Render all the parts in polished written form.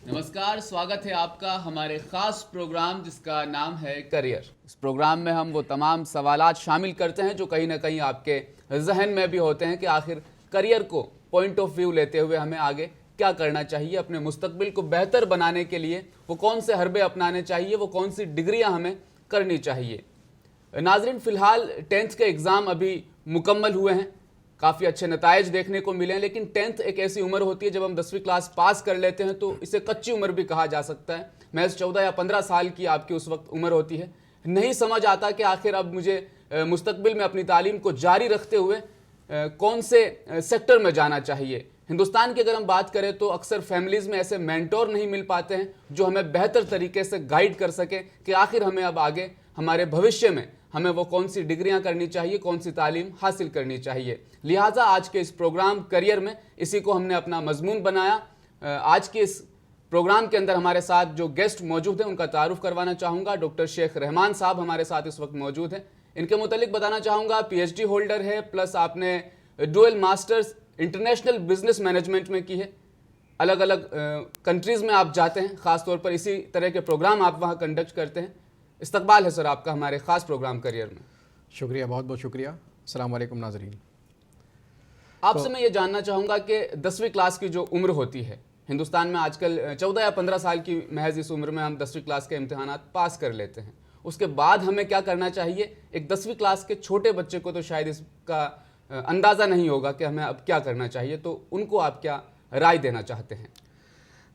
नमस्कार, स्वागत है आपका हमारे ख़ास प्रोग्राम जिसका नाम है करियर। इस प्रोग्राम में हम वो तमाम सवालात शामिल करते हैं जो कहीं ना कहीं आपके जहन में भी होते हैं कि आखिर करियर को पॉइंट ऑफ व्यू लेते हुए हमें आगे क्या करना चाहिए, अपने मुस्तकबिल को बेहतर बनाने के लिए वो कौन से हरबे अपनाने चाहिए, वो कौन सी डिग्रियाँ हमें करनी चाहिए। नाजरीन, फ़िलहाल 10th के एग्ज़ाम अभी मुकम्मल हुए हैं, काफ़ी अच्छे नताइज देखने को मिले हैं, लेकिन 10th एक ऐसी उम्र होती है जब हम 10वीं क्लास पास कर लेते हैं तो इसे कच्ची उम्र भी कहा जा सकता है। महज 14 या 15 साल की आपकी उस वक्त उम्र होती है। नहीं समझ आता कि आखिर अब मुझे मुस्तकबिल में अपनी तालीम को जारी रखते हुए कौन से सेक्टर में जाना चाहिए। हिंदुस्तान की अगर हम बात करें तो अक्सर फैमिलीज़ में ऐसे मेंटोर नहीं मिल पाते हैं जो हमें बेहतर तरीके से गाइड कर सके कि आखिर हमें अब आगे हमारे भविष्य में हमें वो कौन सी डिग्रियां करनी चाहिए, कौन सी तालीम हासिल करनी चाहिए। लिहाजा आज के इस प्रोग्राम करियर में इसी को हमने अपना मजमून बनाया। आज के इस प्रोग्राम के अंदर हमारे साथ जो गेस्ट मौजूद हैं उनका तारुफ करवाना चाहूँगा। डॉक्टर शेख रहमान साहब हमारे साथ इस वक्त मौजूद हैं। इनके मुतालिक बताना चाहूँगा, PhD होल्डर है, प्लस आपने dual masters international business management में की है। अलग अलग कंट्रीज़ में आप जाते हैं, ख़ास तौर पर इसी तरह के प्रोग्राम आप वहाँ कंडक्ट करते हैं। इस्तकबाल है सर आपका हमारे ख़ास प्रोग्राम करियर में। शुक्रिया, बहुत बहुत शुक्रिया। अस्सलाम वालेकुम नाज़रीन। आपसे मैं ये जानना चाहूँगा कि 10वीं क्लास की जो उम्र होती है हिंदुस्तान में आजकल 14 या 15 साल की महज इस उम्र में हम 10वीं क्लास के इम्तिहानात पास कर लेते हैं। उसके बाद हमें क्या करना चाहिए? एक 10वीं क्लास के छोटे बच्चे को तो शायद इसका अंदाज़ा नहीं होगा कि हमें अब क्या करना चाहिए, तो उनको आप क्या राय देना चाहते हैं?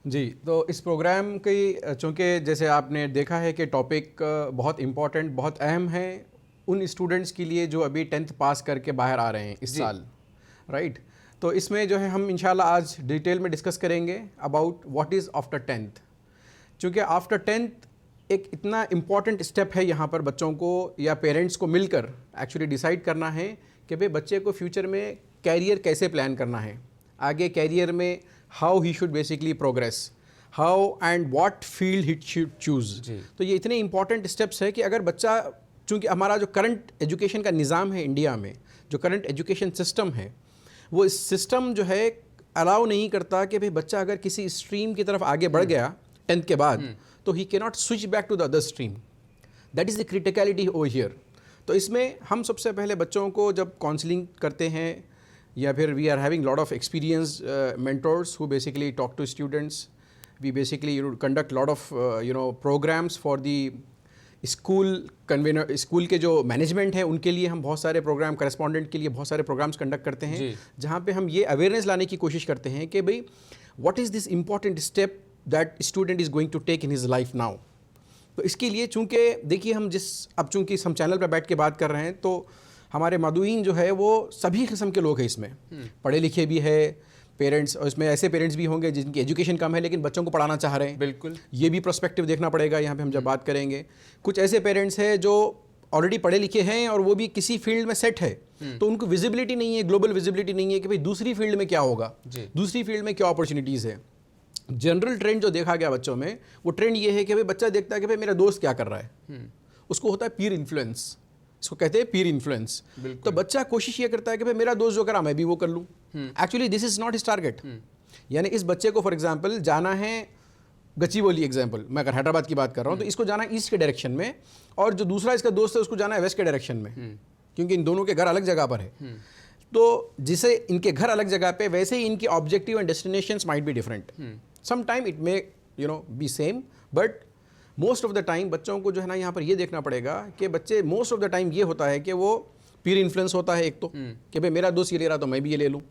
जी, तो इस प्रोग्राम की चूँकि जैसे आपने देखा है कि टॉपिक बहुत इम्पॉर्टेंट, बहुत अहम है उन स्टूडेंट्स के लिए जो अभी 10th पास करके बाहर आ रहे हैं इस साल, राइट। तो इसमें जो है हम इंशाल्लाह आज डिटेल में डिस्कस करेंगे about what is after 10th। चूँकि आफ्टर 10th एक इतना इम्पॉर्टेंट स्टेप है यहाँ पर बच्चों को या पेरेंट्स को मिलकर एक्चुअली डिसाइड करना है कि भाई बच्चे को फ्यूचर में कैरियर कैसे प्लान करना है, आगे कैरियर में how he should basically progress, how and what field he should choose. तो ये इतने इंपॉर्टेंट स्टेप्स है कि अगर बच्चा, चूँकि हमारा जो करंट एजुकेशन का निज़ाम है इंडिया में, जो करंट एजुकेशन सिस्टम है, वो इस सिस्टम जो है अलाउ नहीं करता कि भाई बच्चा अगर किसी स्ट्रीम की तरफ आगे बढ़ गया 10th के बाद तो he can not switch back to the other stream. That is the criticality over here. तो इसमें हम सबसे पहले बच्चों को जब काउंसलिंग करते हैं या फिर we are having lot of experience mentors who basically talk to students, we basically conduct lot of programs for the school convener, school के जो मैनेजमेंट है उनके लिए हम बहुत सारे प्रोग्राम, करस्पॉन्डेंट के लिए बहुत सारे प्रोग्राम्स कंडक्ट करते हैं जहाँ पे हम ये अवेयरनेस लाने की कोशिश करते हैं कि भाई what is this important step that student is going to take in his life now. तो इसके लिए चूँकि देखिए हम अब चूँकि हम चैनल पर बैठ के बात कर रहे हैं तो हमारे मदुईन जो है वो सभी किस्म के लोग हैं इसमें, पढ़े लिखे भी है पेरेंट्स, और इसमें ऐसे पेरेंट्स भी होंगे जिनकी एजुकेशन कम है लेकिन बच्चों को पढ़ाना चाह रहे हैं। बिल्कुल, ये भी प्रोस्पेक्टिव देखना पड़ेगा यहाँ पे हम जब बात करेंगे। कुछ ऐसे पेरेंट्स हैं जो ऑलरेडी पढ़े लिखे हैं और वो भी किसी फील्ड में सेट है, तो उनको विजिबिलिटी नहीं है, ग्लोबल विजिबिलिटी नहीं है कि भाई दूसरी फील्ड में क्या होगा, दूसरी फील्ड में क्या अपॉर्चुनिटीज़ है। जनरल ट्रेंड जो देखा गया बच्चों में, वो ट्रेंड ये है कि भाई बच्चा देखता है कि भाई मेरा दोस्त क्या कर रहा है, उसको होता है पीर इन्फ्लुएंस, इसको कहते हैं पीर इन्फ्लुएंस। तो बच्चा कोशिश ये करता है कि भाई मेरा दोस्त जो करा मैं भी वो कर लूँ। Actually this is not his target. यानी इस बच्चे को फॉर एग्जांपल जाना है गच्चीबोली, एग्जांपल मैं अगर हैदराबाद की बात कर रहा हूँ तो इसको जाना है ईस्ट के डायरेक्शन में, और जो दूसरा इसका दोस्त है उसको जाना है वेस्ट के डायरेक्शन में, क्योंकि इन दोनों के घर अलग जगह पर है। तो जिसे इनके घर अलग जगह पे, वैसे ही इनके objective and destinations might be different. Some time it may be same, but most of the time बच्चों को जो है ना यहाँ पर ये देखना पड़ेगा कि बच्चे मोस्ट ऑफ द टाइम ये होता है कि वो पीर इन्फ्लुएंस होता है एक तो, कि भाई मेरा दोस्त ये ले रहा तो मैं भी ये ले लूँ।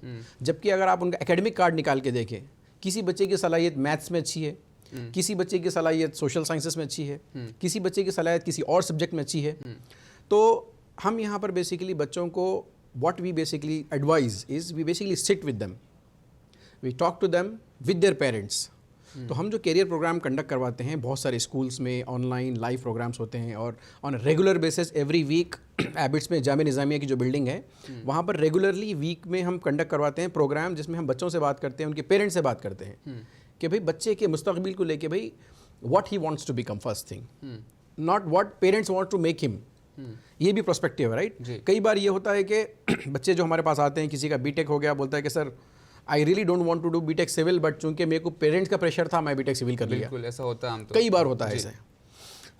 जबकि अगर आप उनका एकेडमिक कार्ड निकाल के देखें, किसी बच्चे की सलाहियत मैथ्स में अच्छी है, किसी बच्चे की सलाहियत सोशल साइंसेस में अच्छी है, किसी बच्चे की सलाहियत किसी और सब्जेक्ट में अच्छी है। तो हम यहाँ पर बेसिकली बच्चों को what we basically advise is we basically sit with them, we talk to them with their parents। तो हम जो कैरियर प्रोग्राम कंडक्ट करवाते हैं बहुत सारे स्कूल्स में, ऑनलाइन लाइव प्रोग्राम्स होते हैं, और on regular basis every week एबिट्स में जामिया निज़ामिया की जो बिल्डिंग है वहाँ पर रेगुलरली वीक में हम कंडक्ट करवाते हैं प्रोग्राम, जिसमें हम बच्चों से बात करते हैं, उनके पेरेंट्स से बात करते हैं कि भाई बच्चे के मुस्तकबिल को लेके भाई what he wants to become first thing, not what parents want to make him. ये भी प्रोस्पेक्टिव है, राइट। कई बार ये होता है कि बच्चे जो हमारे पास आते हैं, किसी का बीटेक हो गया, बोलता है कि sir I really don't want to do BTech civil, but चूंकि मेरे को पेरेंट्स का प्रेशर था, मैं बीटेक सिविल कर लिया। बिल्कुल ऐसा होता है हम तो कई बार होता है ऐसे।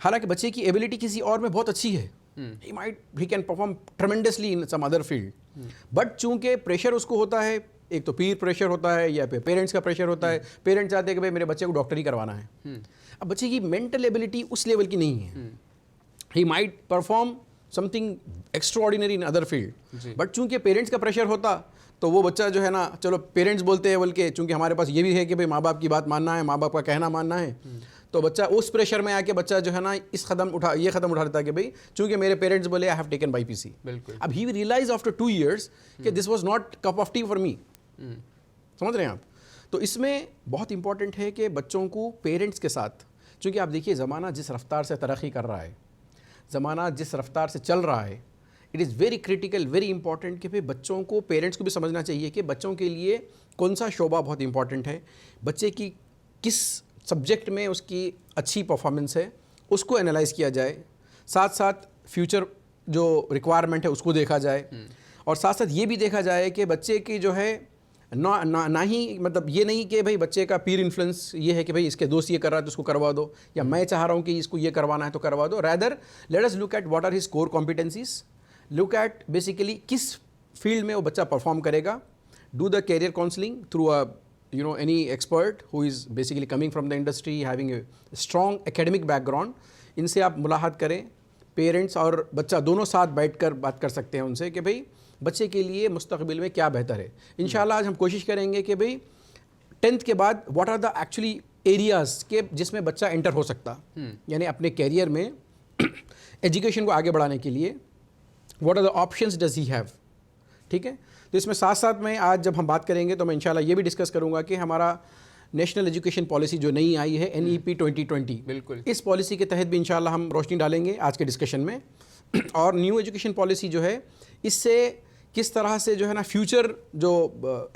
हालांकि बच्चे की एबिलिटी किसी और में बहुत अच्छी है, he can perform tremendously in some other field, but चूंकि प्रेशर उसको होता है, एक तो पीर प्रेशर होता है या फिर पेरेंट्स का प्रेशर होता है। पेरेंट्स चाहते हैं कि भाई मेरे बच्चे को डॉक्टर ही करवाना है। अब बच्चे की मेंटल एबिलिटी उस लेवल की नहीं है, he might perform something extraordinary in other field, but चूंकि पेरेंट्स का प्रेशर होता तो वो बच्चा जो है ना, चलो पेरेंट्स बोलते हैं बल्कि चूंकि हमारे पास ये भी है कि भाई माँ बाप की बात मानना है, माँ बाप का कहना मानना है, तो बच्चा उस प्रेशर में आके बच्चा जो है ना ये कदम उठा लेता है कि भाई चूंकि मेरे पेरेंट्स बोले आई हैव टेकन बाईपीसी। बिल्कुल। अब ही रियलाइज आफ्टर 2 years कि this was not cup of T for me. समझ रहे हैं आप? तो इसमें बहुत इंपॉर्टेंट है कि बच्चों को पेरेंट्स के साथ, चूंकि आप देखिए ज़माना जिस रफ्तार से तरक्की कर रहा है, ज़माना जिस रफ्तार से चल रहा है, it is very critical, very important कि भाई बच्चों को, पेरेंट्स को भी समझना चाहिए कि बच्चों के लिए कौन सा शोबा बहुत इंपॉर्टेंट है, बच्चे की किस सब्जेक्ट में उसकी अच्छी परफॉर्मेंस है उसको एनालाइज किया जाए, साथ साथ फ्यूचर जो रिक्वायरमेंट है उसको देखा जाए, और साथ साथ ये भी देखा जाए कि बच्चे की जो है ना ही मतलब ये नहीं कि भाई बच्चे का पीर इन्फ्लुएंस ये है कि भाई इसके दोस्त ये कर रहा है तो उसको करवा दो, या मैं चाह रहा हूँ कि इसको ये करवाना है तो करवा दो। Rather let us look at what are his core competencies, look at basically किस फील्ड में वो बच्चा परफॉर्म करेगा, do the career counselling through a any expert who is basically coming from the industry, having a strong academic background. इनसे आप मुलाकात करें, parents और बच्चा दोनों साथ बैठकर बात कर सकते हैं उनसे कि भाई बच्चे के लिए मुस्तकबिल में क्या बेहतर है। इंशाल्लाह आज हम कोशिश करेंगे कि भाई 10th के बाद what are the actually areas के जिसमें बच्चा एंटर हो सकता, यानी अपने कैरियर में एजुकेशन को आगे बढ़ाने के लिए what are the options does he have. ठीक है, तो इसमें साथ साथ में आज जब हम बात करेंगे तो मैं इंशाल्लाह ये भी डिस्कस करूंगा कि हमारा नेशनल एजुकेशन पॉलिसी जो नई आई है NEP 2020, बिल्कुल, इस पॉलिसी के तहत भी इंशाल्लाह हम रोशनी डालेंगे आज के डिस्कशन में। और न्यू एजुकेशन पॉलिसी जो है इससे किस तरह से जो है ना फ्यूचर जो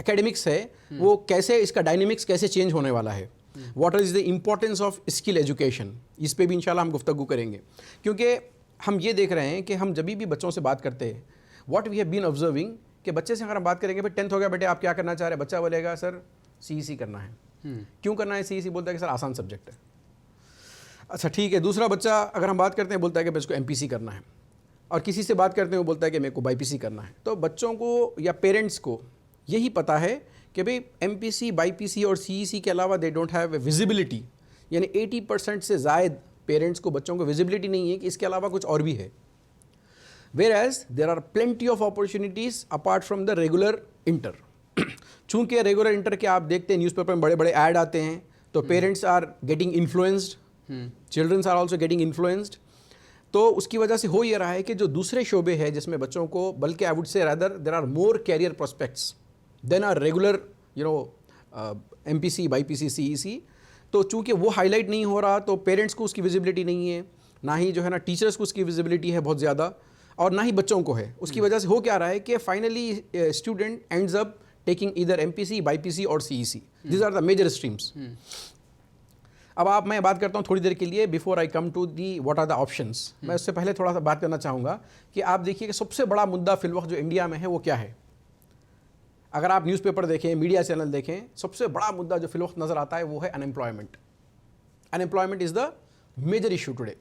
एकेडमिक्स है वो कैसे, इसका डायनेमिक्स कैसे चेंज होने वाला है, what is the importance of skill education, इस पे भी इंशाल्लाह हम गुफ्तगू करेंगे। क्योंकि हम ये देख रहे हैं कि हम जब भी बच्चों से बात करते हैं, what we have been observing कि बच्चे से अगर हम बात करेंगे भाई 10th हो गया बेटे आप क्या करना चाह रहे हैं, बच्चा बोलेगा सर CEC करना है। क्यों करना है CEC? बोलता है कि सर आसान सब्जेक्ट है। अच्छा ठीक है, दूसरा बच्चा अगर हम बात करते हैं बोलता है कि मेरे को MPC करना है, और किसी से बात करते हैं वो बोलता है कि मेरे को BPC करना है। तो बच्चों को या पेरेंट्स को यही पता है कि भाई MPC, BPC और CEC के अलावा दे डोंट हैव विजिबिलिटी, यानी 80% से ज़ायद पेरेंट्स को, बच्चों को विजिबिलिटी नहीं है कि इसके अलावा कुछ और भी है। Whereas there are plenty of opportunities apart from the regular inter. चूँकि रेगुलर इंटर के आप देखते हैं न्यूज़पेपर में बड़े बड़े ऐड आते हैं, तो parents are getting influenced, childrens are also getting influenced. तो उसकी वजह से हो ये रहा है कि जो दूसरे शोबे हैं जिसमें बच्चों को, बल्कि I would say rather there are more career prospects than are regular MPC, BPC, CEC। तो चूँकि वो हाईलाइट नहीं हो रहा तो पेरेंट्स को उसकी विजिबिलिटी नहीं है, ना ही जो है ना टीचर्स को उसकी विजिबिलिटी है बहुत ज़्यादा, और ना ही बच्चों को है। उसकी वजह से हो क्या रहा है कि finally student ends up taking either MPC, BPC और CEC। This are the major streams. अब मैं बात करता हूँ थोड़ी देर के लिए, before I come to the what are the options. मैं उससे पहले थोड़ा सा बात करना चाहूँगा कि आप देखिए कि सबसे बड़ा मुद्दा फिलवक्त जो इंडिया में है वो क्या है। अगर आप न्यूज़पेपर देखें, मीडिया चैनल देखें, सबसे बड़ा मुद्दा जो फिलवक्त नज़र आता है वो है unemployment. Unemployment is the major issue today.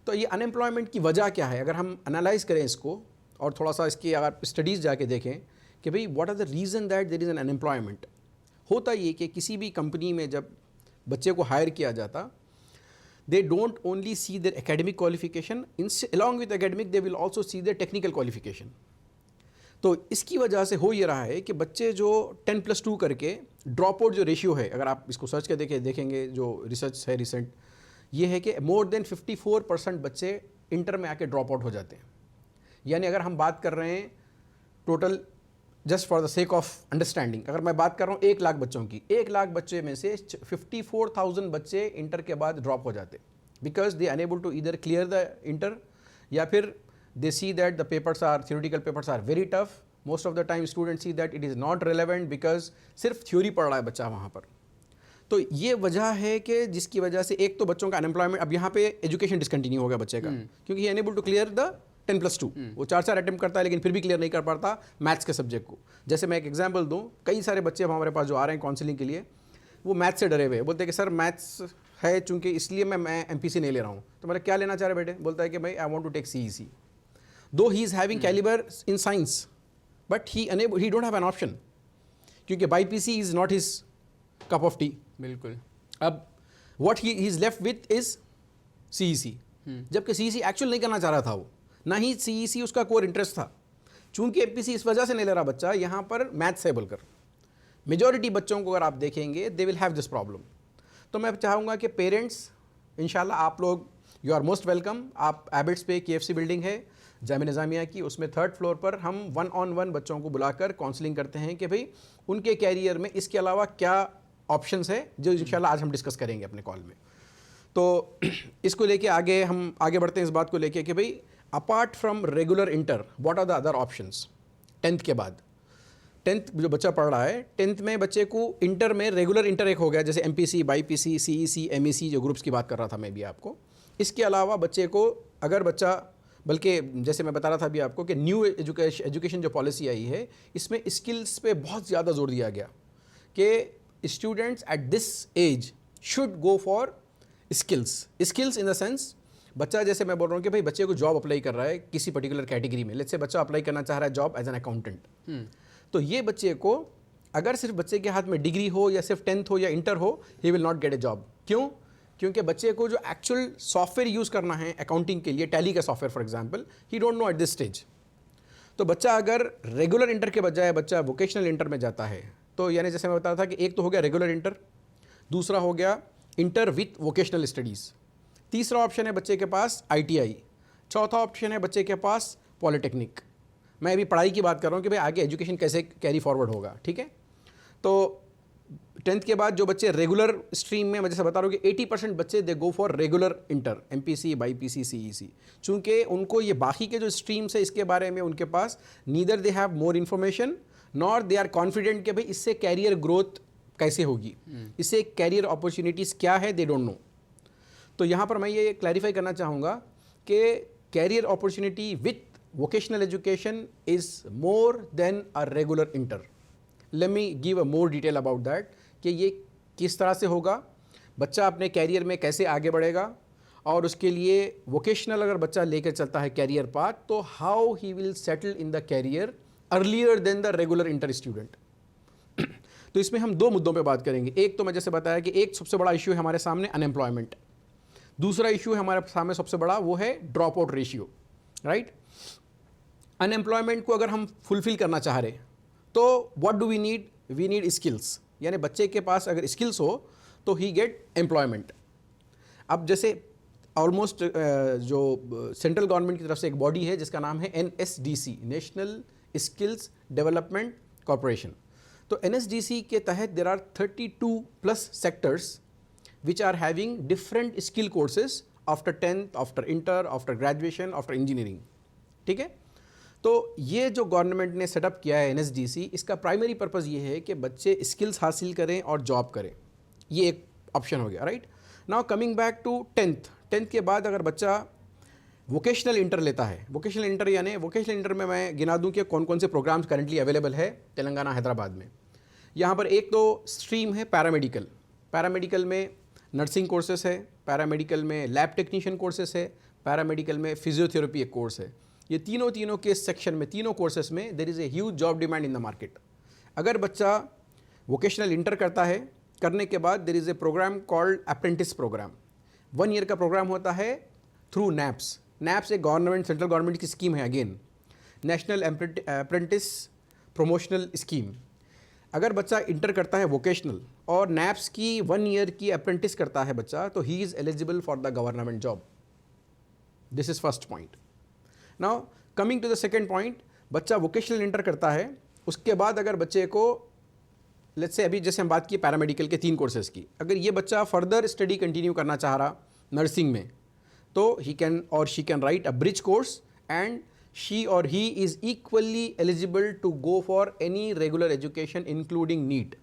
तो ये अनएम्प्लॉयमेंट की वजह क्या है, अगर हम एनालाइज करें इसको और थोड़ा सा इसकी अगर स्टडीज़ जाके देखें कि भाई what are the reason that there is an unemployment. होता ये कि किसी भी कंपनी में जब बच्चे को हायर किया जाता, they don't only see their academic qualification, along with academic they will also see their technical qualification. तो इसकी वजह से हो ये रहा है कि बच्चे जो 10+2 करके ड्रॉप आउट जो रेशियो है, अगर आप इसको सर्च कर देखेंगे जो रिसर्च है रिसेंट, ये है कि मोर देन 54% बच्चे इंटर में आके ड्रॉप आउट हो जाते हैं। यानी अगर हम बात कर रहे हैं total, just for the sake of understanding, अगर मैं बात कर रहा हूँ 1 लाख बच्चों की, 1 लाख बच्चे में से 54,000 बच्चे इंटर के बाद ड्रॉप हो जाते, because they unable to either clear the inter, या फिर they see that the papers are, theoretical papers are very tough. Most of the time student see that it is not relevant because सिर्फ theory पढ़ रहा है बच्चा वहाँ पर। तो ये वजह है कि जिसकी वजह से एक तो बच्चों का अनएम्प्लॉयमेंट, अब यहाँ पे एजुकेशन डिसकंटिन्यू हो गया बच्चे का, क्योंकि अनेबल टू क्लियर द 10+2 वो 4 अटेम्प्ट करता है लेकिन फिर भी क्लियर नहीं कर पाता मैथ्स के सब्जेक्ट को। जैसे मैं एक एग्जांपल दूं, कई सारे बच्चे अब हमारे पास जो आ रहे हैं काउंसलिंग के लिए, वो मैथ्स से डरे हुए हैं, बोलते हैं कि सर मैथ्स है चूंकि इसलिए मैं MPC नहीं ले रहा हूँ। तो मेरा क्या लेना चाह रहे बेटे? बोलता है कि भाई I want to take CEC, though he is having calibre in science but he don't have an option, क्योंकि BPC is not his cup of tea. बिल्कुल। अब what he is left with is CEC, जबकि CEC actual नहीं करना चाह रहा था वो, ना ही CEC उसका कोर इंटरेस्ट था। चूंकि MPC इस वजह से नहीं ले रहा बच्चा यहाँ पर मैथ्स है बोलकर, मेजॉरिटी बच्चों को अगर आप देखेंगे दे विल हैव दिस प्रॉब्लम। तो मैं चाहूँगा कि पेरेंट्स, इंशाल्लाह आप लोग यू आर मोस्ट वेलकम। आप एबिट्स पे KFC बिल्डिंग है जामिया निज़ामिया की, उसमें 3rd फ्लोर पर हम 1-on-1 बच्चों को बुलाकर काउंसलिंग करते हैं कि भाई उनके कैरियर में इसके अलावा क्या ऑप्शंस है, जो इंशाल्लाह आज हम डिस्कस करेंगे अपने कॉल में। तो इसको लेके आगे हम आगे बढ़ते हैं इस बात को लेके कि भाई apart from regular inter what are the other options. 10th के बाद 10th जो बच्चा पढ़ रहा है, 10th में बच्चे को इंटर में रेगुलर इंटर एक हो गया, जैसे MPC, BPC, CEC, MEC जो ग्रुप्स की बात कर रहा था मैं भी आपको। इसके अलावा बच्चे को अगर बच्चा, बल्कि जैसे मैं बता रहा था अभी आपको कि न्यू एजुकेशन जो पॉलिसी आई है, इसमें स्किल्स पे बहुत ज़्यादा जोर दिया गया कि students at this age should go for skills in the sense, बच्चा जैसे मैं बोल रहा हूँ कि भाई बच्चे को जॉब अप्लाई कर रहा है किसी पर्टिकुलर कैटेगरी में, लेट्स से बच्चा अप्लाई करना चाह रहा है जॉब एज एन अकाउंटेंट, तो ये बच्चे को अगर सिर्फ बच्चे के हाथ में डिग्री हो या सिर्फ 10th हो या इंटर हो, he will not gate A job. क्यों? क्योंकि बच्चे को जो एक्चुअल सॉफ्टवेयर यूज़ करना है अकाउंटिंग के लिए, टैली का software for example, he don't know at this stage. तो बच्चा अगर रेगुलर इंटर के बजाय बच्चा वोकेशनल इंटर में जाता है, तो यानी जैसे मैं बता रहा था कि एक तो हो गया रेगुलर इंटर, दूसरा हो गया इंटर विथ वोकेशनल स्टडीज़, तीसरा ऑप्शन है बच्चे के पास ITI, चौथा ऑप्शन है बच्चे के पास पॉलिटेक्निक। मैं अभी पढ़ाई की बात कर रहा हूँ कि भाई आगे एजुकेशन कैसे कैरी फॉरवर्ड होगा, ठीक है। तो 10th के बाद जो बच्चे रेगुलर स्ट्रीम में, मैं जैसे बता रहा हूँ कि 80% बच्चे they go for regular inter, MPC, BPC, CEC, चूँकि उनको ये बाकी के जो स्ट्रीम्स है इसके बारे में उनके पास neither they have more information nor they are confident कि भाई इससे कैरियर ग्रोथ कैसे होगी, इससे कैरियर अपॉर्चुनिटीज़ क्या है, दे डोंट नो। तो यहाँ पर मैं ये क्लैरिफाई करना चाहूँगा कि career opportunity with vocational education is more than a regular inter. Let me give a more detail about that कि ये किस तरह से होगा, बच्चा अपने कैरियर में कैसे आगे बढ़ेगा, और उसके लिए वोकेशनल अगर बच्चा लेकर चलता है कैरियर पाथ, तो how he will settle in the career earlier than the regular inter student. तो इसमें हम 2 मुद्दों पे बात करेंगे। एक तो मैं जैसे बताया कि एक सबसे बड़ा इशू है हमारे सामने अनएम्प्लॉयमेंट, दूसरा इशू है हमारे सामने सबसे बड़ा वो है drop out ratio, right. Unemployment को अगर हम फुलफिल करना चाह रहे तो what do we need skills, यानी बच्चे के पास अगर स्किल्स हो तो ही गेट एम्प्लॉयमेंट। अब जैसे ऑलमोस्ट जो सेंट्रल गवर्नमेंट की तरफ से एक बॉडी है जिसका नाम है NSDC, national skills development corporation. तो NSDC के तहत there are 32+ sectors which are having different skill courses after 10th, after inter, after graduation, after engineering, ठीक है। तो ये जो गवर्नमेंट ने सेटअप किया है NSDC, इसका प्राइमरी पर्पज़ ये है कि बच्चे स्किल्स हासिल करें और जॉब करें, ये एक ऑप्शन हो गया, right. Now coming back to 10th के बाद अगर बच्चा वोकेशनल इंटर लेता है, वोकेशनल इंटर यानी वोकेशनल इंटर में मैं गिना दूं कि कौन कौन से प्रोग्राम्स करंटली अवेलेबल है तेलंगाना, हैदराबाद में। यहाँ पर एक तो स्ट्रीम है पैरामेडिकल में नर्सिंग कोर्सेस है, पैरामेडिकल में लैब टेक्नीशियन कोर्सेस है, पैरामेडिकल में फिजियोथेरेपी एक कोर्स है। ये तीनों के सेक्शन में, तीनों कोर्सेस में there is a huge job demand in the market. अगर बच्चा वोकेशनल इंटर करता है, करने के बाद there is a program called apprentice program, 1 year का प्रोग्राम होता है थ्रू NAPS एक गवर्नमेंट, सेंट्रल गवर्नमेंट की स्कीम है, again national apprentice promotional scheme. अगर बच्चा इंटर करता है वोकेशनल और NAPS की 1 ईयर की अप्रेंटिस करता है बच्चा, तो he is eligible for the government job. This is first point. Now coming to the second point, बच्चा वोकेशनल इंटर करता है, उसके बाद अगर बच्चे को लेट्स से अभी जैसे हम बात की पैरामेडिकल के 3 कोर्सेज़ की, अगर ये बच्चा फर्दर स्टडी कंटिन्यू करना चाह रहा नर्सिंग में, तो he can or she can write a bridge course and she or he is equally eligible to go for any regular education including NEET.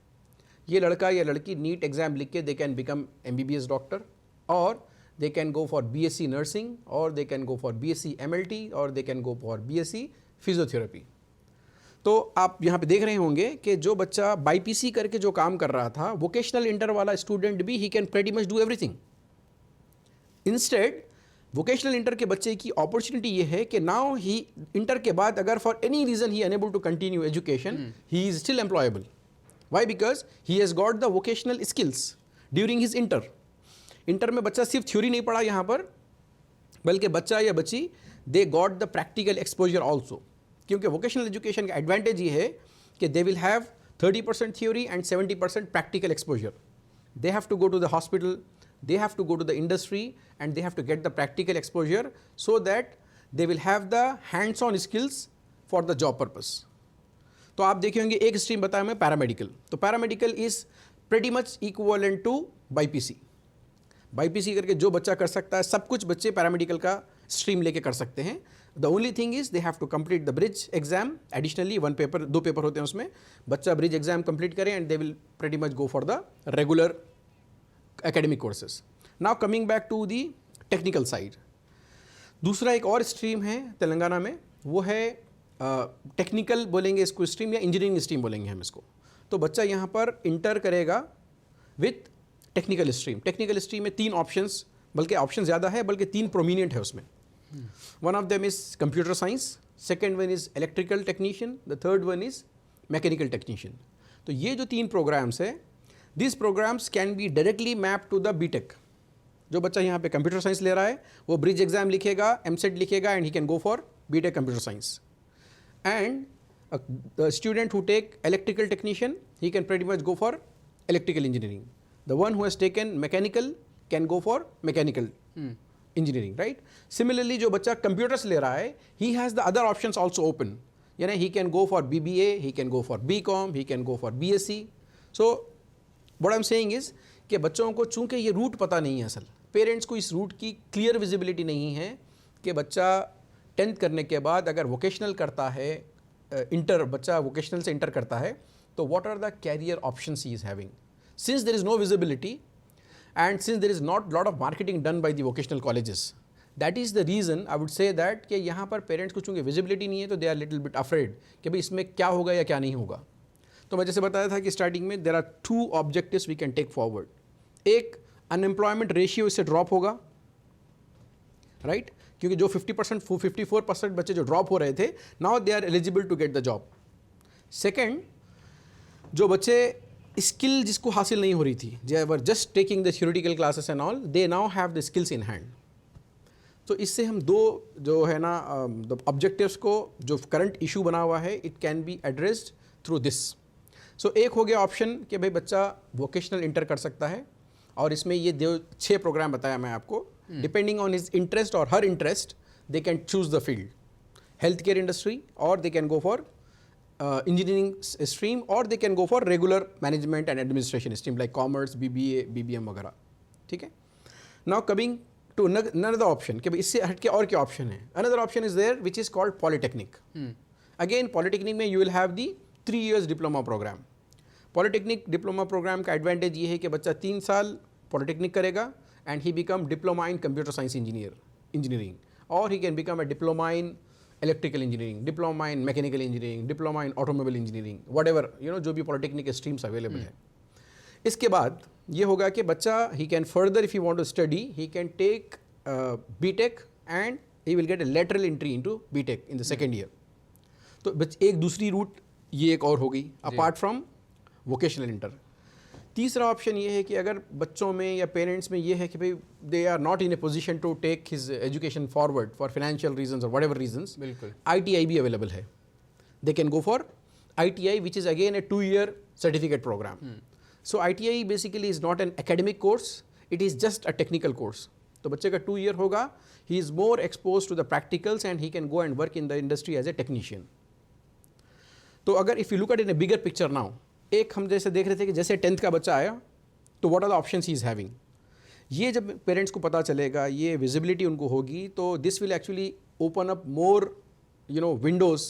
ये लड़का या लड़की नीट एग्ज़ाम लिख के they can become MBBS doctor, और they can go for BSc nursing, or they can go for BSc MLT, or they can go for BSc physiotherapy. तो आप यहाँ पे देख रहे होंगे कि जो बच्चा BPC करके जो काम कर रहा था, वोकेशनल इंटर वाला स्टूडेंट भी ही can pretty much do everything. Instead vocational inter के बच्चे की अपॉर्चुनिटी ये है कि नाउ ही इंटर के बाद अगर for any reason he unable to continue education, he is still employable. Why? Because he has got the vocational skills during his inter. Inter में बच्चा सिर्फ थ्योरी नहीं पढ़ा यहाँ पर, बल्कि बच्चा या बच्ची they got the practical exposure also. क्योंकि वोकेशनल एजुकेशन का एडवांटेज ये है कि they will have 30% theory and 70% practical exposure. They have to go to the hospital, they have to go to the industry, and they have to get the practical exposure so that they will have the hands-on skills for the job purpose. तो आप देखे होंगे एक stream बताया मैं paramedical. तो paramedical is pretty much equivalent to BPC. BPC करके जो बच्चा कर सकता है सब कुछ बच्चे पैरामेडिकल का स्ट्रीम लेके कर सकते हैं. The only thing is they have to complete the bridge exam. Additionally 1 paper 2 paper होते हैं उसमें. बच्चा ब्रिज एग्जाम कंप्लीट करें and they will pretty much go for the regular academic courses. Now coming back to the technical side. दूसरा एक और stream है तेलंगाना में, वो है टेक्निकल बोलेंगे इसको स्ट्रीम, या इंजीनियरिंग स्ट्रीम बोलेंगे हम इसको. तो बच्चा यहाँ पर इंटर करेगा with technical stream. Technical stream में 3 ऑप्शंस, बल्कि ऑप्शन ज़्यादा है, बल्कि 3 प्रोमिनेंट है उसमें. One of them is computer science, second one is electrical technician, the third one is mechanical technician. तो ये जो 3 प्रोग्राम्स है, These programs can be directly mapped to the BTech. जो बच्चा यहाँ पे कंप्यूटर साइंस ले रहा है वो ब्रिज एग्जाम लिखेगा, MSET लिखेगा, and he can go for BTech computer science. And the student who take electrical technician, he can pretty much go for electrical engineering. The one who has taken mechanical can go for mechanical engineering, right. Similarly जो बच्चा computers ले रहा है, he has the other options also open. यानी he can go for BBA, he can go for BCom, he can go for BSc. So what I am saying is कि बच्चों को चूंकि ये रूट पता नहीं है, असल पेरेंट्स को इस रूट की क्लियर विजिबिलिटी नहीं है कि बच्चा 10th करने के बाद अगर वोकेशनल करता है, इंटर बच्चा वोकेशनल से इंटर करता है, तो what are the career options he is having. Since there is no visibility and since there is not lot of marketing done by the vocational colleges, that is the reason I would say that कि यहाँ पर parents को चूँकि visibility नहीं है, तो they are little bit afraid कि भाई इसमें क्या होगा या क्या नहीं होगा. तो मैं जैसे बताया था कि स्टार्टिंग में there are 2 objectives we can take forward. एक, अनएम्प्लॉयमेंट रेशियो इससे ड्रॉप होगा, राइट, क्योंकि जो 50% 54% बच्चे जो ड्रॉप हो रहे थे, now they are eligible to get the job. Second, जो बच्चे स्किल जिसको हासिल नहीं हो रही थी, they were just taking the theoretical classes and all, they now have the skills in hand. तो इससे हम 2 जो है ना ऑब्जेक्टिव्स को, जो करंट इशू बना हुआ है, it can be addressed through this. So एक हो गया ऑप्शन कि भाई बच्चा वोकेशनल इंटर कर सकता है, और इसमें ये 6 प्रोग्राम बताया मैं आपको. डिपेंडिंग ऑन हिज इंटरेस्ट और her interest, they can choose the field, health care industry, और they can go for engineering stream, और they can go for regular management and administration stream like commerce, BBA, BBM वगैरह. ठीक है. Now coming to another option कि भाई इससे हट के और क्या ऑप्शन है. Another option is there which is called polytechnic. Again polytechnic में you will have the 3 years diploma programme. Polytechnic diploma program का एडवांटेज ये है कि बच्चा 3 साल पॉलिटेक्निक करेगा and he become diploma in computer science engineering, और he can become a diploma in electrical engineering, diploma in mechanical engineering, diploma in automobile engineering, whatever जो भी पॉलिटेक्निक स्ट्रीम्स अवेलेबल है. इसके बाद ये होगा कि बच्चा he can further if you want to study, he can take BTech and he will get a lateral entry into BTech in the second year. तो एक दूसरी रूट ये एक और हो गई अपार्ट फ्रॉम वोकेशनल इंटर. तीसरा ऑप्शन ये है कि अगर बच्चों में या पेरेंट्स में ये है कि भाई they are not in a position to take his education forward for financial reasons और व्हाटएवर रीजंस, बिल्कुल ITI भी अवेलेबल है. They can go for ITI which is again a 2 year certificate program. So ITI basically is not an academic course, it is just a technical course. तो बच्चे का 2 year होगा, he is more expose to the practicals and he can go and work in the industry as a technician. तो अगर if you look at in a bigger picture now, एक हम जैसे देख रहे थे कि जैसे 10th का बच्चा आया तो what are the options he is having. ये जब पेरेंट्स को पता चलेगा, ये विजिबिलिटी उनको होगी, तो this will actually open up more windows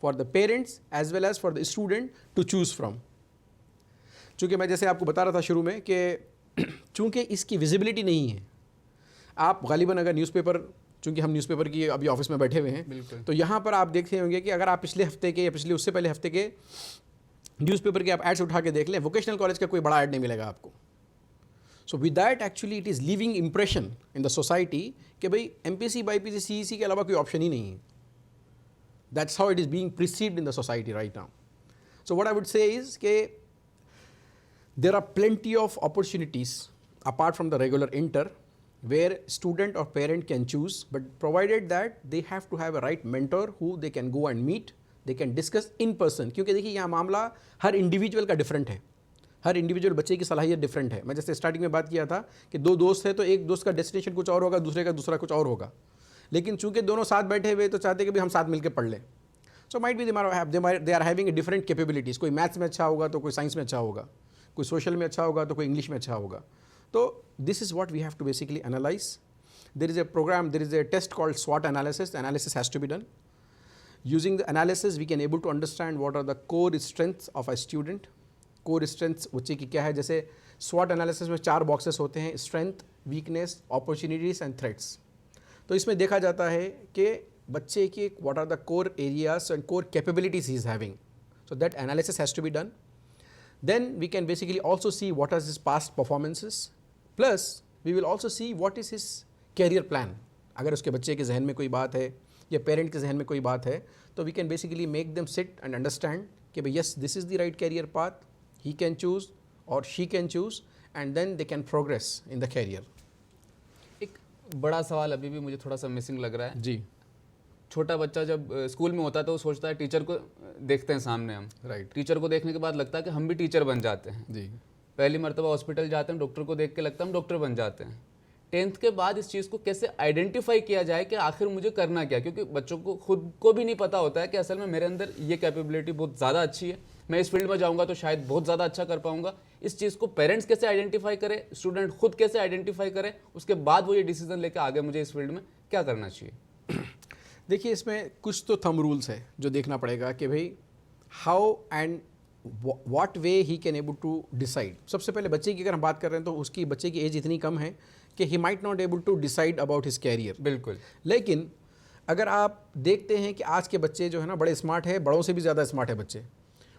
for the parents as well as for the student to choose from. चूँकि मैं जैसे आपको बता रहा था शुरू में कि चूँकि इसकी विजिबिलिटी नहीं है, आप गालिबन अगर न्यूज़पेपर, चूंकि हम न्यूज़पेपर की अभी ऑफिस में बैठे हुए हैं, तो यहाँ पर आप देखते होंगे कि अगर आप पिछले हफ्ते के या पिछले उससे पहले हफ्ते के न्यूज़पेपर के आप एड्स उठा के देख लें, वोकेशनल कॉलेज का कोई बड़ा ऐड नहीं मिलेगा आपको. So with that actually it is living impression in the society कि भाई MPC BPC CEC के अलावा कोई ऑप्शन ही नहीं है. That's how it is being perceived in the society right now. So what I would से इज़ के there are plenty of opportunities apart from the regular inter where student or parent can choose, but provided that they have to have a right mentor who they can go and meet, they can discuss in person. क्योंकि देखिए यहाँ मामला हर individual का different है, हर individual बच्चे की सलाहियत different है. मैं जैसे स्टार्टिंग में बात किया था कि दो दोस्त हैं तो एक दोस्त का डेस्टिनेशन कुछ और होगा, दूसरे का दूसरा कुछ और होगा, लेकिन चूंकि दोनों साथ बैठे हुए तो चाहते कि भी हम साथ मिलकर पढ़ लें. So might be they are having a different capabilities. कोई मैथ्स में अच्छा होगा तो कोई साइंस में अच्छा होगा, कोई सोशल में अच्छा होगा तो कोई इंग्लिश में अच्छा होगा. तो this is what we have to basically analyse. There is a program, there is a test called SWOT analysis. The analysis has to be done. Using the analysis we can able to understand what are the core strengths of a student. core strengths बच्चे की क्या है, जैसे SWOT analysis में 4 boxes होते हैं: strength, weakness, opportunities and threats. तो इसमें देखा जाता है कि बच्चे की what are the core areas and core capabilities he is having. So that analysis has to be done. Then we can basically also see what are his past performances, plus we will also see what is his career plan. अगर उसके बच्चे के जहन में कोई बात है या पेरेंट के जहन में कोई बात है तो we can basically make them sit and understand कि भाई yes, this is the right career path, he can choose or she can choose, and then they can progress in the career. एक बड़ा सवाल अभी भी मुझे थोड़ा सा मिसिंग लग रहा है जी. छोटा बच्चा जब स्कूल में होता है तो वो सोचता है टीचर को देखते हैं सामने हम, राइट. टीचर को देखने के बाद लगता है कि हम भी टीचर बन जाते हैं. जी. पहली मर्तबा हॉस्पिटल जाते हैं, डॉक्टर को देख के लगता है हम डॉक्टर बन जाते हैं. 10th के बाद इस चीज़ को कैसे आइडेंटिफाई किया जाए कि आखिर मुझे करना क्या, क्योंकि बच्चों को खुद को भी नहीं पता होता है कि असल में मेरे अंदर ये कैपेबिलिटी बहुत ज़्यादा अच्छी है, मैं इस फील्ड में जाऊँगा तो शायद बहुत ज़्यादा अच्छा कर पाऊँगा. इस चीज़ को पेरेंट्स कैसे आइडेंटिफाई करें, स्टूडेंट खुद कैसे आइडेंटिफाई करे, उसके बाद वो ये डिसीजन लेकर आगे मुझे इस फील्ड में क्या करना चाहिए. देखिए इसमें कुछ तो थंब रूल्स है जो देखना पड़ेगा कि भाई how and what way he can able to decide. सबसे पहले बच्चे की अगर हम बात कर रहे हैं तो उसकी बच्चे की एज इतनी कम है कि he might not able to decide about his career. बिल्कुल. लेकिन अगर आप देखते हैं कि आज के बच्चे जो है ना बड़े स्मार्ट है, बड़ों से भी ज़्यादा स्मार्ट है बच्चे.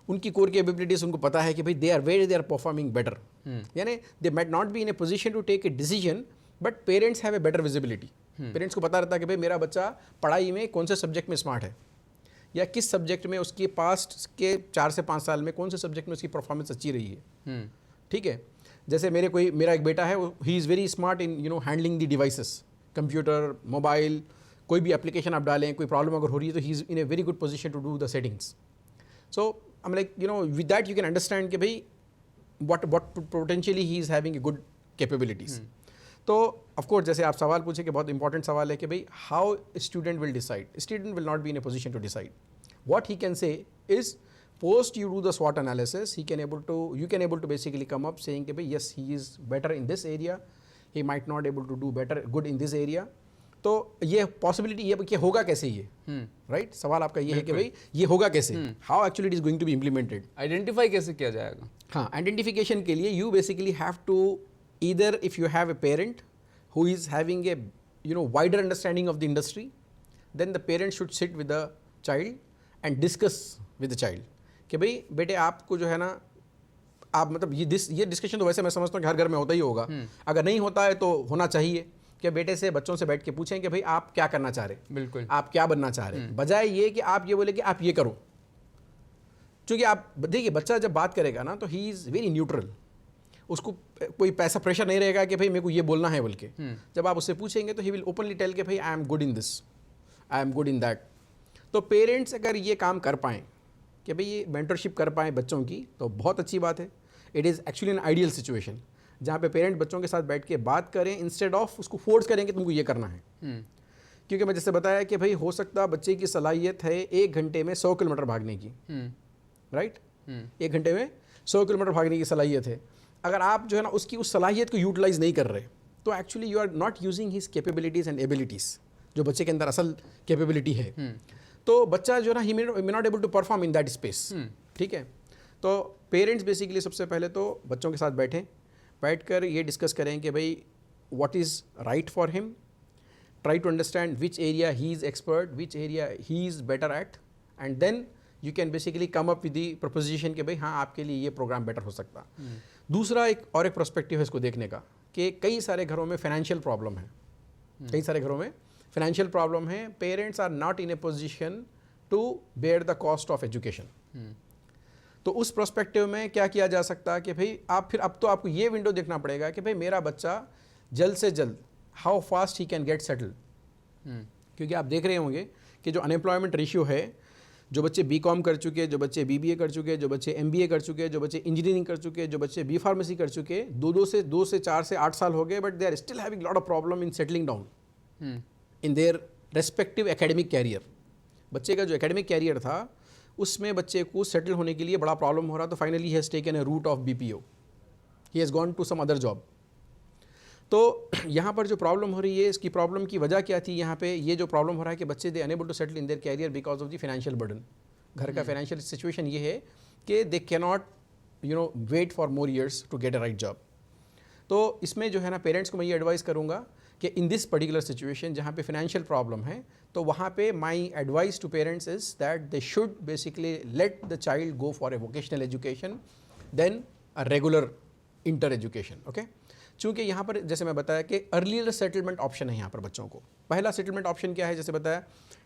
उनकी कोर कैपेबिलिटीज उनको पता है कि भाई दे आर परफॉर्मिंग बेटर. यानी they might not be in a position to take a decision, but parents have a better visibility. Parents को पता रहता है कि भाई मेरा बच्चा पढ़ाई में कौन से सब्जेक्ट में स्मार्ट है, या किस सब्जेक्ट में उसके पास्ट के 4 से 5 साल में कौन से सब्जेक्ट में उसकी परफॉर्मेंस अच्छी रही है. ठीक है. जैसे मेरा एक बेटा है, he is very smart in handling the devices, computer, mobile, कोई भी एप्लीकेशन आप डालें, कोई प्रॉब्लम अगर हो रही है तो he is in a very good position to do the settings. So I am like with that you can understand कि भाई what potentially he is having a good capabilities. तो ऑफ कोर्स जैसे आप सवाल पूछे कि बहुत इंपॉर्टेंट सवाल है कि भाई how student will decide. Student will not be in a position to decide. What he can say is post you do the SWOT analysis, you can able to basically come up saying कि भाई yes, he is better in this area, he might not able to do good in this area. तो ये possibility ये होगा कैसे, ये right सवाल आपका ये है कि भाई ये होगा कैसे, how actually it is going to be implemented. Identify कैसे किया जाएगा. हाँ, आइडेंटिफिकेशन के लिए you basically have to either if you have a parent who is having a wider understanding of the industry, then the parent should sit with the child and discuss with the child कि भाई बेटे आपको जो है ना, आप मतलब ये डिस्कशन तो वैसे मैं समझता हूँ कि हर घर में होता ही होगा. अगर नहीं होता है तो होना चाहिए कि बेटे से बच्चों से बैठ के पूछें कि भाई आप क्या करना चाह रहे, बिल्कुल आप क्या बनना चाह रहे हैं, बजाय ये कि आप ये बोले कि आप ये करो. क्योंकि आप देखिए बच्चा जब बात करेगा ना तो ही इज़ वेरी न्यूट्रल, उसको कोई पैसा प्रेशर नहीं रहेगा कि भाई मेरे को ये बोलना है, बल्कि जब आप उससे पूछेंगे तो ही विल ओपनली टेल कि भाई I am good in this, I am good in that. तो पेरेंट्स अगर ये काम कर पाएँ कि भाई ये मेंटरशिप कर पाएँ बच्चों की तो बहुत अच्छी बात है. It is actually an ideal situation जहाँ पे पेरेंट बच्चों के साथ बैठ के बात करें इंस्टेड ऑफ उसको फोर्स करें कि तुमको ये करना है. क्योंकि मैं जैसे बताया कि भाई हो सकता है बच्चे की सलाहियत है 1 घंटे में 100 किलोमीटर भागने की, राइट. 1 घंटे में 100 किलोमीटर भागने की सलाहियत है. अगर आप जो है ना उसकी उस सलाहियत को यूटिलाइज नहीं कर रहे तो actually you are not using his capabilities and abilities, जो बच्चे के अंदर असल कैपेबिलिटी है. तो बच्चा जो है ना he may not able to perform in that space. ठीक है. तो पेरेंट्स बेसिकली सबसे पहले तो बच्चों के साथ बैठकर ये डिस्कस करें कि भाई what is right for him, try to understand which area he is expert, which area he is better at, and then you can basically come up with the proposition कि भाई हाँ आपके लिए ये प्रोग्राम बेटर हो सकता। दूसरा एक पर्सपेक्टिव है इसको देखने का कि कई सारे घरों में फाइनेंशियल प्रॉब्लम है, कई सारे घरों में फाइनेंशियल प्रॉब्लम है, parents are not in a position to bear the cost of education. तो उस प्रोस्पेक्टिव में क्या किया जा सकता है कि भाई आप फिर अब तो आपको ये विंडो देखना पड़ेगा कि भाई मेरा बच्चा जल्द से जल्द how fast he can get settled. क्योंकि आप देख रहे होंगे कि जो अनएम्प्लॉयमेंट रेशियो है, जो बच्चे बीकॉम कर चुके, जो बच्चे बीबीए कर चुके, जो बच्चे एमबीए कर चुके, जो बच्चे इंजीनियरिंग कर चुके, जो बच्चे बी फार्मेसी कर चुके, 2 से 4 से 8 साल हो गए, but they are still having lot of problem in settling down in their respective academic career. बच्चे का जो एकेडमिक कैरियर था उसमें बच्चे को सेटल होने के लिए बड़ा प्रॉब्लम हो रहा, तो finally he has taken a route of BPO, he has gone to some other job. तो यहाँ पर जो प्रॉब्लम हो रही है, इसकी प्रॉब्लम की वजह क्या थी? यहाँ पे ये जो प्रॉब्लम हो रहा है कि बच्चे they unable to settle in their career because of the financial burden. घर का फाइनेंशियल सिचुएशन ये है कि they can not wait for more years to get a right job. तो इसमें जो है ना पेरेंट्स को मैं ये एडवाइस करूँगा कि इन दिस पर्टिकुलर सिचुएशन जहाँ पे फाइनेंशियल प्रॉब्लम है, तो वहाँ पे my advice to parents is that they should basically let the child go for a vocational education then a regular inter education. Okay, चूँकि यहाँ पर जैसे मैं बताया कि अर्लियर सेटलमेंट ऑप्शन है यहाँ पर बच्चों को। पहला सेटलमेंट ऑप्शन क्या है? जैसे बताया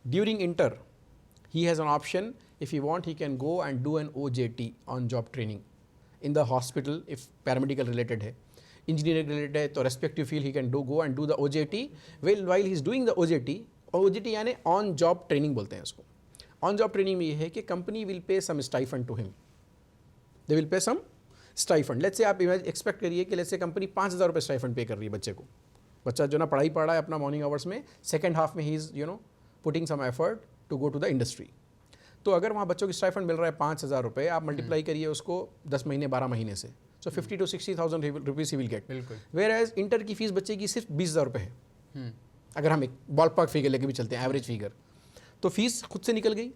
during inter he has an option, if you want he can go and do an OJT on job training in the hospital, if paramedical related है, इंजीनियरिंग रिलेटेड है, तो respective field he can go and do the OJT। While he is doing the OJT यानी on job training बोलते हैं उसको। On job training में ये है कि company will pay some stipend to him, they will pay some stipend. Let's say आप expect करिए कि लेट्स से कंपनी 5,000 रुपये स्टाइफंड पे कर रही है बच्चे को। बच्चा जो ना पढ़ाई पढ़ रहा है अपना मॉर्निंग आवर्स में, सेकेंड हाफ में he is putting some effort to go to the industry. तो अगर वहाँ बच्चों की स्टाइफंड मिल रहा है 5,000 रुपये, आप मल्टीप्लाई करिए उसको 10 महीने 12 महीने से, so 50 to 60,000 rupees he will get. Whereas inter की फीस बच्चे की सिर्फ 20,000 रुपये है। अगर हम एक बॉल पार्क फिगर लेके भी चलते हैं, एवरेज फिगर, तो फीस खुद से निकल गई।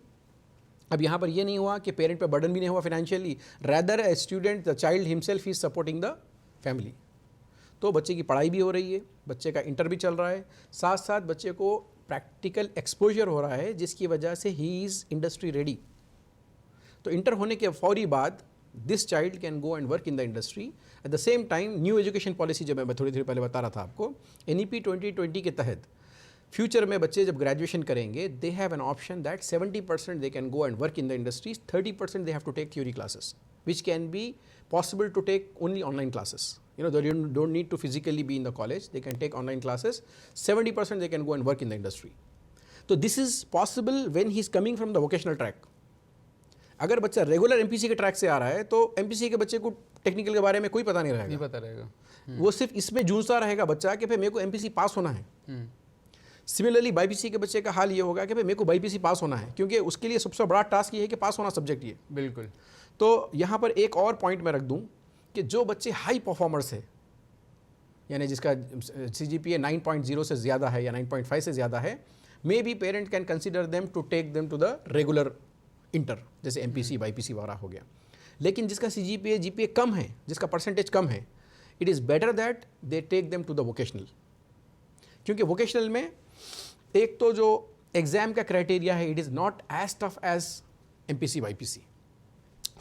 अब यहाँ पर ये नहीं हुआ कि पेरेंट पे बर्डन भी नहीं हुआ financially, rather a student the child himself is supporting the family. तो बच्चे की पढ़ाई भी हो रही है, बच्चे का इंटर भी चल रहा है, साथ साथ बच्चे को प्रैक्टिकल एक्सपोजर हो रहा है जिसकी वजह से ही इज़ इंडस्ट्री रेडी। तो इंटर होने के फौरी बाद this child can go and work in the industry. At the same time new education policy जो मैं थोड़ी देर पहले बता रहा था आपको, NEP 2020 के तहत फ्यूचर में बच्चे जब ग्रेजुएशन करेंगे, they have an option that 70% they can go and work in the industries, 30% they have to take theory classes which can be possible to take only online classes. They don't need to physically be in the college, they can take online classes, 70% they can go and work in the industry. So this is possible when he is coming from the vocational track. अगर बच्चा regular MPC के track से आ रहा है तो MPC के बच्चे को टेक्निकल के बारे में कोई पता नहीं रहेगा, नहीं पता रहेगा। वो सिर्फ इसमें जूझता रहेगा बच्चा कि भाई मेरे को MPC पास होना है। सिमिलरली BPC के बच्चे का हाल ये होगा कि भाई मेरे को BPC पास होना है, क्योंकि उसके लिए सबसे बड़ा टास्क ये है कि पास होना सब्जेक्ट ये। बिल्कुल। तो यहाँ पर एक और पॉइंट मैं रख दूँ कि जो बच्चे हाई परफॉर्मर्स है, यानी जिसका CGPA 9.0 से ज़्यादा है या 9.5 से ज़्यादा है, may be parent can consider them to take them to the regular inter, जैसे MPC BPC वगैरह हो गया। लेकिन जिसका CGPA GPA कम है, जिसका परसेंटेज कम है, it is better that they take them to the vocational. क्योंकि वोकेशनल में एक तो जो एग्ज़ाम का क्राइटेरिया है, it is not as tough as MPC BPC।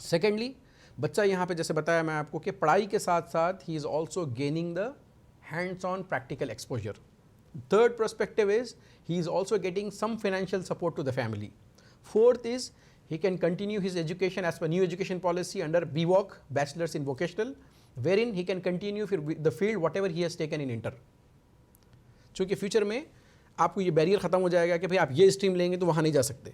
Secondly, बच्चा यहाँ पे जैसे बताया मैं आपको कि पढ़ाई के साथ साथ he is also gaining the hands on practical exposure. Third perspective is he is also getting some financial support to the family. Fourth is he can continue his education as per new education policy under BVOC, Bachelor's in Vocational, wherein he can continue the field whatever he has taken in inter. चूँकि future में आपको ये barrier ख़त्म हो जाएगा कि भाई आप ये स्ट्रीम लेंगे तो वहाँ नहीं जा सकते,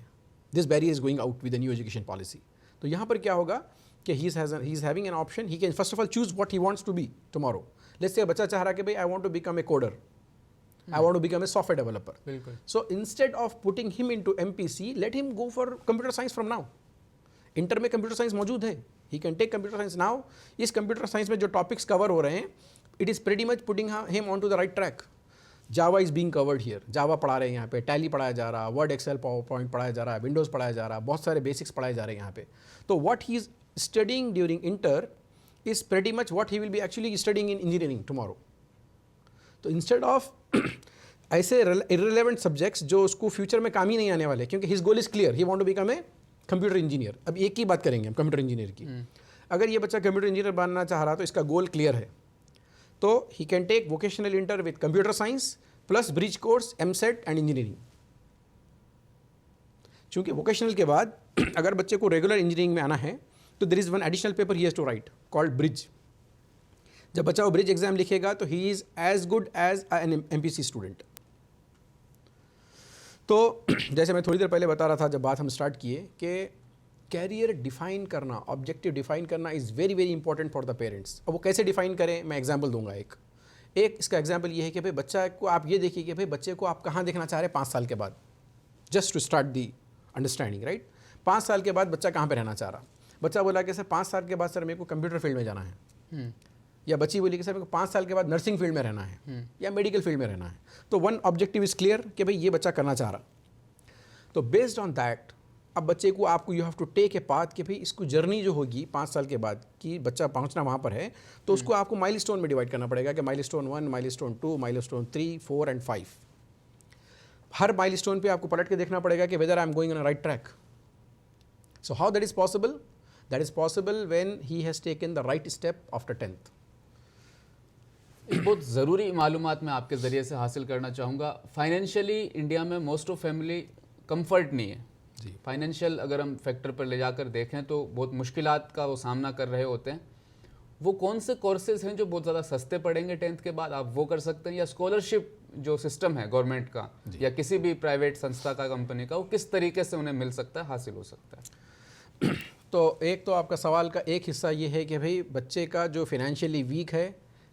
this barrier is going out with the new education policy. तो यहाँ पर क्या होगा कि he is having an option, he can first of all choose what he wants to be tomorrow. Let's say बच्चा चाह रहा है कि भाई I want to become a coder, I want to become a software developer. So instead of putting him into MPC, let him go for computer science from now. Inter में computer science मौजूद है, he can take computer science now. इस computer science में जो topics cover हो रहे हैं, it is pretty much putting him onto the right track. Java is being covered here. Java पढ़ा रहे हैं यहाँ पे, Tally पढ़ाया जा रहा है, Word, Excel, PowerPoint पढ़ाया जा रहा है, Windows पढ़ाया जा रहा है, बहुत सारे बेसिक्स पढ़ाए जा रहे हैं यहाँ पे। तो what he is studying during inter is pretty much what he will be actually studying in engineering tomorrow. तो इंस्टेड ऑफ ऐसे इररिलेवेंट सब्जेक्ट्स जो उसको फ्यूचर में काम ही नहीं आने वाले, क्योंकि his goal is clear, he want to become a computer engineer. अब एक ही बात करेंगे हम कंप्यूटर इंजीनियर की। अगर ये बच्चा कंप्यूटर इंजीनियर बनना चाह रहा तो इसका गोल क्लियर है, तो he can take vocational inter with computer science plus bridge course EAMCET and engineering. चूंकि वोकेशनल के बाद अगर बच्चे को रेगुलर इंजीनियरिंग में आना है तो there is one additional paper he has to write called bridge. जब बच्चा वो ब्रिज एग्जाम लिखेगा तो he is as good as an MPC student. तो जैसे मैं थोड़ी देर पहले बता रहा था जब बात हम स्टार्ट किए कि कैरियर डिफाइन करना, ऑब्जेक्टिव डिफाइन करना is very very important for the parents. अब वो कैसे डिफाइन करें, मैं एग्जांपल दूंगा। एक इसका एग्जांपल ये है कि भाई बच्चा को आप ये देखिए कि भाई बच्चे को आप कहाँ देखना चाह रहे हैं 5 साल के बाद, just to start the understanding, right. 5 साल के बाद बच्चा कहाँ पर रहना चाह रहा। बच्चा बोला कि सर 5 साल के बाद सर मेरे को कंप्यूटर फील्ड में जाना है, या बच्ची बोली कि सर मेरे को 5 साल के बाद नर्सिंग फील्ड में रहना है या मेडिकल फील्ड में रहना है। तो वन ऑब्जेक्टिव इज़ क्लियर कि भाई ये बच्चा करना चाह रहा। तो बेस्ड ऑन दैट अब बच्चे को आपको you have to take a path कि भाई इसको जर्नी जो होगी 5 साल के बाद कि बच्चा पहुंचना वहाँ पर है, तो उसको आपको माइलस्टोन में डिवाइड करना पड़ेगा कि milestone 1, milestone 2, milestone 3, 4 and 5। Her milestone पे आपको पलट के देखना पड़ेगा कि whether I am going on a right track. So how that is possible? That is possible when he has taken the right step after 10th। एक बहुत ज़रूरी मालूमात मैं आपके ज़रिए से हासिल करना चाहूँगा। फाइनेंशियली इंडिया में मोस्ट ऑफ फैमिली कंफर्ट नहीं है जी। फाइनेंशियल अगर हम फैक्टर पर ले जाकर देखें तो बहुत मुश्किलात का वो सामना कर रहे होते हैं। वो कौन से कोर्सेज हैं जो बहुत ज़्यादा सस्ते पड़ेंगे 10th के बाद, आप वो कर सकते हैं, या स्कॉलरशिप जो सिस्टम है गवर्नमेंट का या किसी भी प्राइवेट संस्था का, कंपनी का, वो किस तरीके से उन्हें मिल सकता है, हासिल हो सकता है? तो एक तो आपका सवाल का एक हिस्सा ये है कि भाई बच्चे का जो फाइनेंशियली वीक है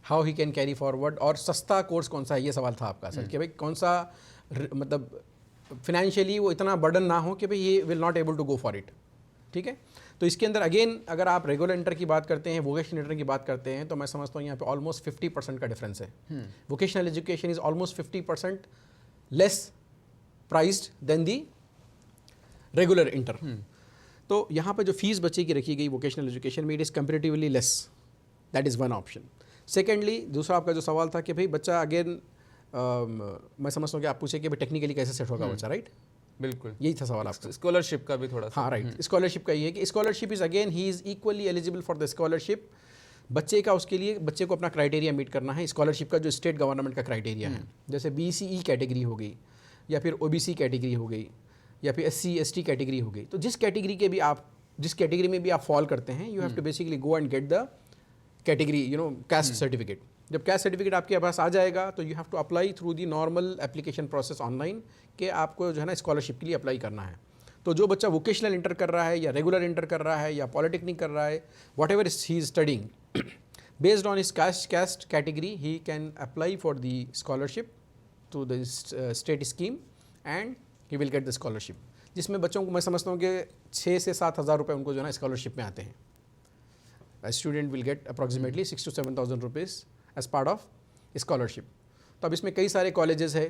how he can carry forward, और सस्ता कोर्स कौन सा है, ये सवाल था आपका सर कि भाई कौन सा मतलब फिनेंशियली वो इतना बर्डन ना हो कि भाई ये will not able to go for it. ठीक है, तो इसके अंदर अगेन अगर आप रेगुलर इंटर की बात करते हैं, वोकेशनल इंटर की बात करते हैं, तो मैं समझता हूँ यहाँ पे ऑलमोस्ट 50% का डिफरेंस है। Vocational education is almost 50% less priced than the regular inter. तो यहाँ पर जो फीस बच्चे की रखी गई वोकेशनल एजुकेशन में, it is comparatively less, that is one option. Secondly दूसरा आपका जो सवाल था कि भाई बच्चा अगेन मैं समझता हूँ कि आप पूछे कि भाई टेक्निकली कैसे सेट होगा बच्चा, राइट? बिल्कुल यही था सवाल आपका। स्कॉलरशिप का भी थोड़ा सा। हाँ राइट, स्कॉलरशिप का ये है कि scholarship is again he is equally eligible for the scholarship. बच्चे का उसके लिए बच्चे को अपना क्राइटेरिया मीट करना है स्कॉलरशिप का, जो स्टेट गवर्नमेंट का क्राइटेरिया है। जैसे BCE कैटेगरी हो गई, या फिर OBC कैटेगरी हो गई, या फिर SC ST कैटेगरी हो गई। तो जिस कैटेगरी में भी आप फॉल करते हैं, you have to basically go and get the category caste certificate. जब कास्ट सर्टिफिकेट आपके पास आ जाएगा तो you have to apply through the normal application process online कि आपको जो है ना स्कॉलरशिप के लिए अप्लाई करना है। तो जो बच्चा वोकेशनल इंटर कर रहा है या रेगुलर इंटर कर रहा है या पॉलिटेक्निक कर रहा है, whatever he is studying, based on his caste category he can apply for the scholarship to the state scheme and he will get the scholarship, जिसमें बच्चों को मैं समझता हूँ कि 6 से 7 हज़ार रुपये उनको जो है ना स्कॉलरशिप में आते हैं। Student will get approximately 6 to 7,000 rupees as part of scholarship. तो अब इसमें कई सारे कॉलेजेस है,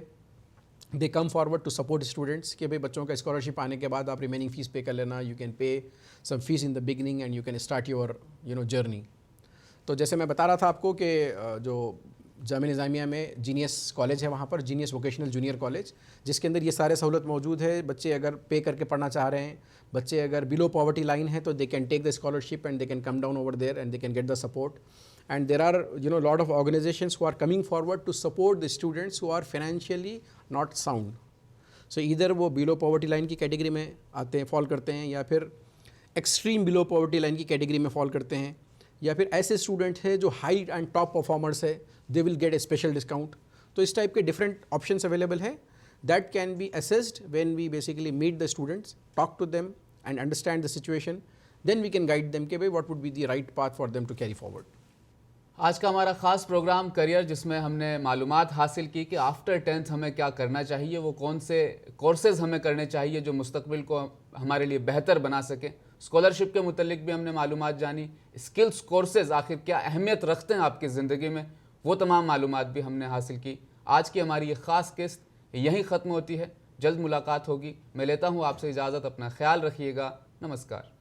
they come forward to support students कि भाई बच्चों का स्कॉलरशिप आने के बाद आप रिमेनिंग फीस पे कर लेना, you can pay some fees in the beginning and you can start your journey. तो जैसे मैं बता रहा था आपको कि जो जामिया निज़ामिया में जीनियस कॉलेज है, वहाँ पर जीनियस वोकेशनल जूनियर कॉलेज, जिसके अंदर ये सारे सहूलत मौजूद है। बच्चे अगर पे करके पढ़ना चाह रहे हैं, बच्चे अगर बिलो पॉवर्टी लाइन है, तो they can take the scholarship and they can come down over there and they can get the support. And there are lot of organizations who are coming forward to support the students who are financially not sound. So either वो below poverty line की category में आते हैं, fall करते हैं, या फिर extreme below poverty line की कैटेगरी में फॉल करते हैं, या फिर ऐसे स्टूडेंट हैं जो हाई एंड टॉप परफॉर्मर्स है, they will get a special discount. तो इस टाइप के डिफरेंट ऑप्शंस अवेलेबल है that can be assessed when we basically meet the students, talk to them and understand the situation, then we can guide them कि भाई what would be the right path for them to carry forward. आज का हमारा ख़ास programme career, जिसमें हमने मालूमात हासिल की कि आफ्टर 10th हमें क्या करना चाहिए, वो कौन से कोर्सेज़ हमें करने चाहिए जो मुस्तकबिल को हमारे लिए बेहतर बना सके। स्कॉलरशिप के मुतल्लिक भी हमने मालूमात जानी, स्किल्स कोर्सेज़ आखिर क्या अहमियत रखते हैं आपकी ज़िंदगी में, वो तमाम मालूमात भी हमने हासिल की। आज की हमारी ये ख़ास किस्त यहीं ख़त्म होती है, जल्द मुलाकात होगी। मैं लेता हूँ आपसे इजाज़त, अपना ख्याल रखिएगा, नमस्कार।